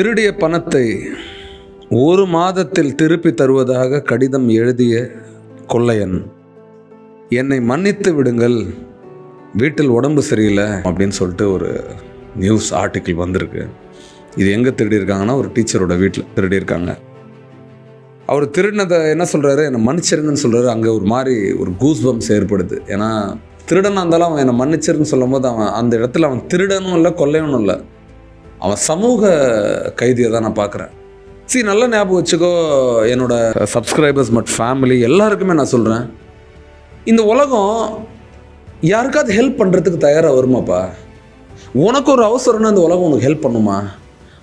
திருடிய பணத்தை 1 மாதத்தில் திருப்பி தருவதாக கடிதம் எழுதிய கொள்ளையன், என்னை மன்னித்து விடுங்கள், வீட்டில் உடம்பு சரியில்லை அப்படின்னு சொல்லிட்டு ஒரு நியூஸ் ஆர்டிக்கிள் வந்திருக்கு. இது எங்கே திருடியிருக்காங்கன்னா ஒரு டீச்சரோட வீட்டில் திருடியிருக்காங்க. அவர் திருடினதை என்ன சொல்கிறாரு, என்னை மன்னிச்சிருங்கன்னு சொல்கிறாரு. அங்கே ஒரு மாதிரி ஒரு கூஸ் பம்ப்ஸ் ஏற்படுது. ஏன்னா திருடனாக இருந்தாலும் அவன் என்னை மன்னிச்சிருன்னு சொல்லும் போது அவன் அந்த இடத்துல அவன் திருடனும் இல்லை கொள்ளையனும் இல்லை, அவன் சமூக கைதியை தான் நான் பார்க்குறேன். நல்லா ஞாபகம் வச்சுக்கோ, என்னோட சப்ஸ்கிரைபர்ஸ் மற்றும் ஃபேமிலி எல்லாருக்குமே நான் சொல்கிறேன், இந்த உலகம் யாருக்காவது ஹெல்ப் பண்ணுறதுக்கு தயாராக வருமாப்பா? உனக்கு ஒரு அவசரம்னா இந்த உலகம் உனக்கு ஹெல்ப் பண்ணுமா?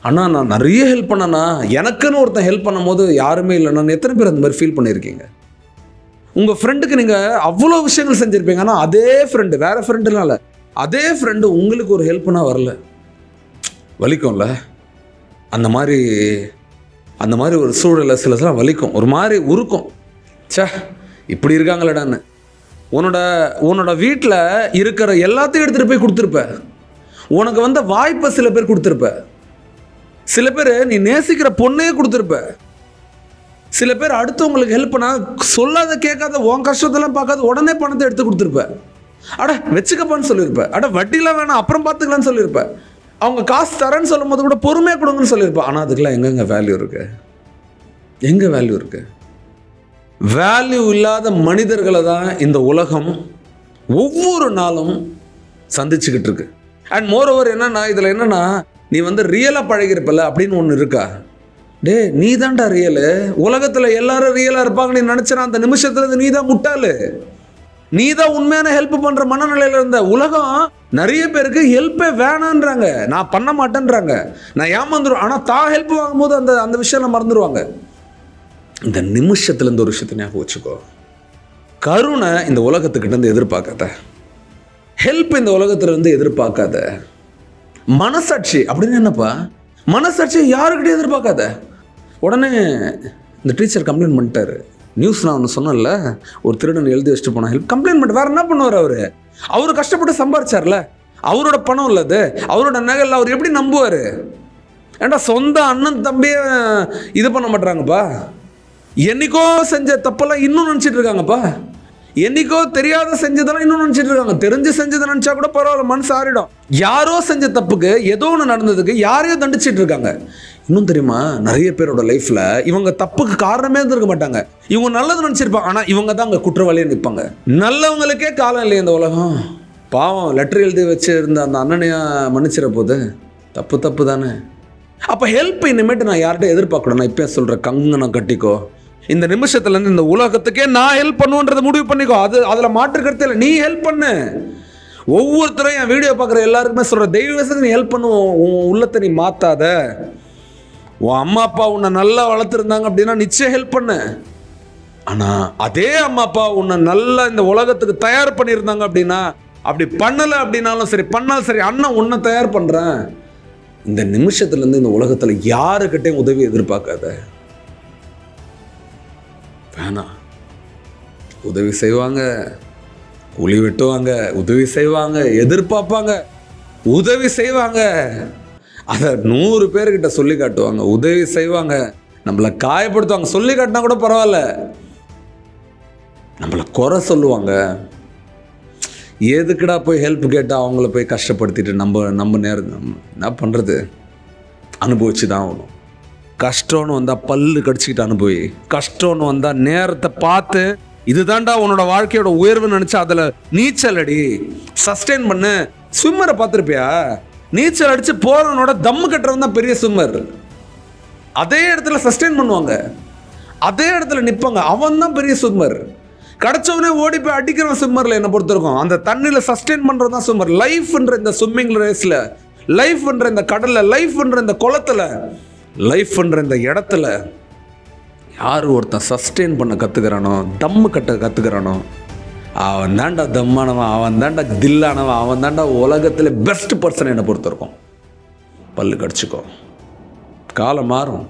ஆனால் நான் நிறைய ஹெல்ப் பண்ணேன்னா, எனக்குன்னு ஒருத்தன் ஹெல்ப் பண்ணும் போது யாருமே இல்லைன்னா எத்தனை பேர் அந்த மாதிரி ஃபீல் பண்ணியிருக்கீங்க? உங்கள் ஃப்ரெண்டுக்கு நீங்கள் அவ்வளோ விஷயங்கள் செஞ்சுருப்பீங்க, ஆனால் அதே ஃப்ரெண்டு, வேறு ஃப்ரெண்டுலாம் இல்லை, அதே ஃப்ரெண்டு உங்களுக்கு ஒரு ஹெல்ப்னா வரல, வலிக்கும்ல? அந்த மாதிரி ஒரு சூழலில் சிலதெல்லாம் வலிக்கும், ஒரு மாதிரி உருக்கும். இப்படி இருக்காங்களடான்னு. உன்னோட வீட்டில் இருக்கிற எல்லாத்தையும் எடுத்துகிட்டு போய் கொடுத்துருப்ப. உனக்கு வந்த வாய்ப்பை சில பேர் கொடுத்துருப்ப. சில பேர் நீ நேசிக்கிற பொண்ணையே கொடுத்துருப்ப. சில பேர் அடுத்தவங்களுக்கு ஹெல்ப் பண்ணா சொல்லாத கேட்காத உன் கஷ்டத்தெல்லாம் பார்க்காத உடனே பணத்தை எடுத்து கொடுத்துருப்ப. அட வச்சுக்கப்பான்னு சொல்லியிருப்ப. அட வட்டிலாம் வேணாம் அப்புறம் பார்த்துக்கலான்னு சொல்லியிருப்ப. அவங்க காசு தரேன்னு சொல்லும் போது கூட பொறுமையாக கொடுங்கன்னு சொல்லியிருப்பேன். ஆனால் அதுக்கெல்லாம் எங்கெங்க வேல்யூ இருக்கு? எங்கே வேல்யூ இருக்கு? வேல்யூ இல்லாத மனிதர்களை தான் இந்த உலகம் ஒவ்வொரு நாளும் சந்திச்சுக்கிட்டு இருக்கு. அண்ட் மோர் ஓவர் என்னன்னா, இதில் என்னன்னா, நீ ரியலாக பழகிருப்பல அப்படின்னு ஒன்று இருக்கா? நீ தான்டா ரியலு. உலகத்தில் எல்லாரும் ரியலாக இருப்பாங்க நீ நினச்சனா அந்த நிமிஷத்துல நீ தான் முட்டாளு. நீ தான் உண்மையான ஹெல்ப் பண்ணுற மனநிலையில் இருந்த. உலகம் நிறைய பேருக்கு ஹெல்ப்பே வேணான்றாங்க, நான் பண்ண மாட்டேன்றாங்க, நான் ஏமாந்துருவேன். ஆனால் தான் ஹெல்ப் வாங்கும்போது அந்த விஷயம் மறந்துடுவாங்க. இந்த நிமிஷத்துல இந்த ஒரு விஷயத்தை ஞாபகம் வச்சுக்கோ. கருணை இந்த உலகத்துக்கிட்ட எதிர்பார்க்காத, ஹெல்ப் இந்த உலகத்துல எதிர்பார்க்காத. மனசாட்சி அப்படின்னு என்னப்பா? மனசாட்சியை யாருக்கிட்டே எதிர்பார்க்காத. உடனே இந்த டீச்சர் கம்ப்ளைண்ட் பண்ணிட்டாரு. நியூஸ் நான் ஒன்று சொன்னேன்ல, ஒரு திருடன் எழுதி வச்சுட்டு போனா ஹெல்ப் கம்ப்ளைண்ட் பண்ணிட்டு வேறு என்ன பண்ணுவார்? அவரு கஷ்டப்பட்டு சம்பாரிச்சார்ல, அவரோட பணம் இல்லது, அவரோட நகல், அவர் எப்படி நம்புவார்? ஏன்டா சொந்த அண்ணன் தம்பியே இது பண்ண மாட்டாங்கப்பா. என்னைக்கோ செஞ்ச தப்பெல்லாம் இன்னும் நினச்சிட்டு இருக்காங்கப்பா. என்னைக்கோ தெரியாத செஞ்சதெல்லாம் இன்னும் நினச்சிட்டு இருக்காங்க. தெரிஞ்சு செஞ்சதை நினச்சா கூட பரவாயில்ல, மனசு ஆறிடும். யாரோ செஞ்ச தப்புக்கு ஏதோ ஒன்று நடந்ததுக்கு யாரையோ தண்டிச்சிட்டு இருக்காங்க. இன்னும் தெரியுமா, நிறைய பேரோட லைஃப்பில் இவங்க தப்புக்கு காரணமே இருந்திருக்க மாட்டாங்க. இவங்க நல்லது நினச்சிருப்பாங்க, ஆனால் இவங்க தான் அங்கே குற்றவாளியாக நிற்பாங்க. நல்லவங்களுக்கே காலம் இல்லையா இந்த உலகம்? பாவம், லெட்டர் எழுதி வச்சு இருந்த அந்த அண்ணனையா மன்னிச்சிட போது? தப்பு தானே. அப்போ ஹெல்ப் இனிமேட்டு நான் யார்கிட்ட எதிர்பார்க்கணும்? நான் இப்போ சொல்கிறேன், கங்கணம் கட்டிக்கோ. இந்த நிமிஷத்துலேருந்து இந்த உலகத்துக்கே நான் ஹெல்ப் பண்ணுன்றதை முடிவு பண்ணிக்கோ. அதில் மாற்று கருத்து இல்லை. நீ ஹெல்ப் பண்ணு. ஒவ்வொருத்தரும் என் வீடியோ பார்க்குற எல்லாருக்குமே சொல்கிற, தெய்வ நீ ஹெல்ப் பண்ணுவோம். உன் உள்ளத்தை நீ மாற்றாத. உன் அம்மா அப்பா உன்னை நல்லா வளர்த்துருந்தாங்க அப்படின்னா நிச்சயம் ஹெல்ப் பண்ணு. ஆனால் அதே அம்மா அப்பா உன்னை நல்லா இந்த உலகத்துக்கு தயார் பண்ணியிருந்தாங்க அப்படின்னா, அப்படி பண்ணலை அப்படின்னாலும் சரி, பண்ணாலும் சரி, அண்ணன் உன்னை தயார் பண்ணுறேன். இந்த நிமிஷத்துலேருந்து இந்த உலகத்தில் யாருக்கிட்டையும் உதவி எதிர்பார்க்காத. வேணாம். உதவி செய்வாங்க, கூலி வெட்டுவாங்க, உதவி செய்வாங்க, எதிர்பார்ப்பாங்க, உதவி செய்வாங்க, அதை 100 பேர்கிட்ட சொல்லி காட்டுவாங்க, உதவி செய்வாங்க, நம்மளை காயப்படுத்துவாங்க, சொல்லி காட்டினா கூட பரவாயில்ல, நம்மளை குறை சொல்லுவாங்க. எதுக்குடா போய் ஹெல்ப் கேட்டால் அவங்கள போய் கஷ்டப்படுத்திட்டு நம்ம நேரம் என்ன பண்ணுறது? அனுபவிச்சு தான் ஆகணும். கஷ்டம்னு வந்தால் பல்லு கடிச்சிக்கிட்டு அனுபவி. கஷ்டம்னு வந்தால் நேரத்தை பார்த்து இதுதான்டா உன்னோட வாழ்க்கையோட உயர்வுன்னு நினச்சா அதில் நீச்சல் அடி, சஸ்டெயின் பண்ணு. ஸ்விம்மரை பார்த்துருப்பியா? நீச்சல் அடித்து போகிறவனோட தம்மு கட்டுறவன் தான் பெரிய ஸ்விம்மர். அதே இடத்துல சஸ்டெயின் பண்ணுவாங்க, அதே இடத்துல நிற்பாங்க, அவன் தான் பெரிய ஸ்விம்மர். கிடச்சவனே ஓடி போய் அடிக்கிறவன் ஸ்விம்மரில் என்னை பொறுத்திருக்கும். அந்த தண்ணியில் சஸ்டெயின் பண்ணுறது தான் ஸ்விம்மர். லைஃப்ன்ற இந்த ஸ்விம்மிங் ரேஸில், லைஃப்ன்ற இந்த கடலில், லைஃப்ன்ற இந்த குளத்தில், லைஃப்ன்ற இந்த இடத்துல யார் ஒருத்தன் சஸ்டெயின் பண்ண கற்றுக்கிறானோ, தம்மு கட்ட கற்றுக்கிறானோ, அவன் தாண்டா தம்மானவன், அவன் தாண்டா தில்லானவன், அவன் தாண்டா உலகத்தில் பெஸ்ட் பர்சன் என்னை பொறுத்திருக்கும். பல்லு கடிச்சிக்கோ. காலம் மாறும்.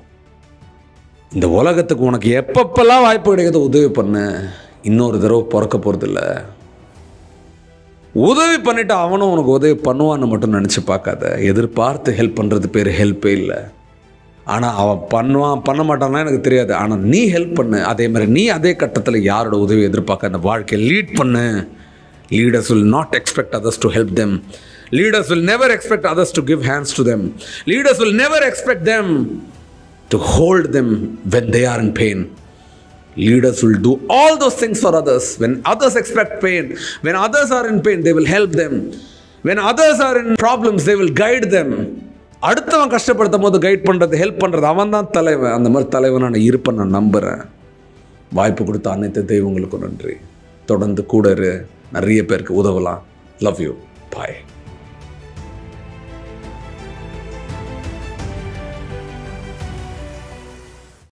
இந்த உலகத்துக்கு உனக்கு எப்பப்பெல்லாம் வாய்ப்பு கிடைக்கிறத உதவி பண்ணு. இன்னொரு தடவை பிறக்க போகிறதில்ல. உதவி பண்ணிவிட்டு அவனும் உனக்கு உதவி பண்ணுவான்னு மட்டும் நினச்சி பார்க்காத. எதிர்பார்த்து ஹெல்ப் பண்ணுறது பேர் ஹெல்ப்பே இல்லை. ஆனால் அவன் பண்ணுவான் பண்ண மாட்டான்னா எனக்கு தெரியாது. ஆனால் நீ ஹெல்ப் பண்ணு. அதே மாதிரி நீ அதே கட்டத்தில் யாரோட உதவி எதிர்பார்க்க அந்த வாழ்க்கையை லீட் பண்ணு. Leaders will not expect others to help them. Leaders will never expect others to give hands to them. Leaders will never expect them to hold them when they are in pain. Leaders will do all those things for others. When others expect pain, when others are in pain, they will help them. When others are in problems, they will guide them. அடுத்தவன் கஷ்டப்படுத்தும் போது guide பண்ணுறது, help பண்ணுறது, அவன் தான் தலைவன். அந்த மாதிரி தலைவனை நான் இருப்பேன், நான் நம்புகிறேன். வாய்ப்பு கொடுத்த அனைத்து தெய்வங்களுக்கும் நன்றி. தொடர்ந்து கூட நிறைய பேருக்கு உதவலாம். Love you. பாய்.